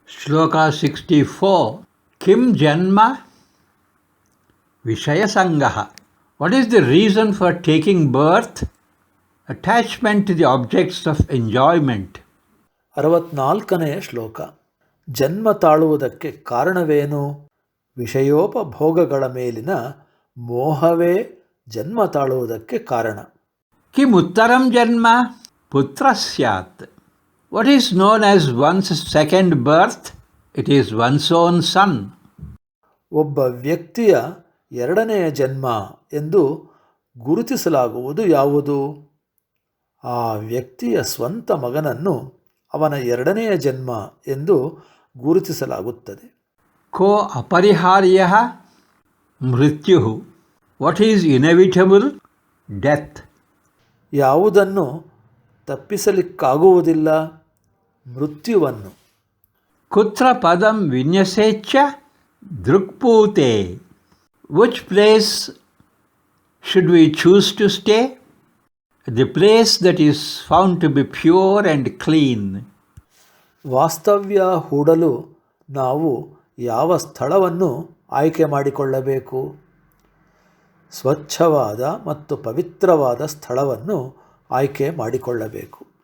Shloka 64. Kim Janma Vishayasangaha. What is the reason for taking birth? Attachment to the objects of enjoyment. 64ನೇ ಶ್ಲೋಕ. ಜನ್ಮ ತಾಳುವುದಕ್ಕೆ ಕಾರಣವೇನು? ವಿಷಯೋಪಭೋಗಗಳ ಮೇಲಿನ ಮೋಹವೇ ಜನ್ಮ ತಾಳುವುದಕ್ಕೆ ಕಾರಣ. Kim uttaram janma putra syat. What is known as one's second birth? It is one's own son. ಒಬ್ಬ ವ್ಯಕ್ತಿಯ ಎರಡನೆಯ ಜನ್ಮ ಎಂದು ಗುರುತಿಸಲಾಗುವುದು ಯಾವುದು? ಆ ವ್ಯಕ್ತಿಯ ಸ್ವಂತ ಮಗನನ್ನು ಅವನ ಎರಡನೆಯ ಜನ್ಮ ಎಂದು ಗುರುತಿಸಲಾಗುತ್ತದೆ. Ko apariharyah mrityuh. What is inevitable? Death. ಯಾವುದನ್ನು ತಪ್ಪಿಸಲಿಕ್ಕಾಗುವುದಿಲ್ಲ? ಮೃತ್ಯುವನ್ನು. Kutra padam vinyasecha drukpute. Which place should we choose to stay? The place that is found to be pure and clean. ವಾಸ್ತವ್ಯ ಹೂಡಲು ನಾವು ಯಾವ ಸ್ಥಳವನ್ನು ಆಯ್ಕೆ ಮಾಡಿಕೊಳ್ಳಬೇಕು? ಸ್ವಚ್ಛವಾದ ಮತ್ತು ಪವಿತ್ರವಾದ ಸ್ಥಳವನ್ನು ಆಯ್ಕೆ ಮಾಡಿಕೊಳ್ಳಬೇಕು.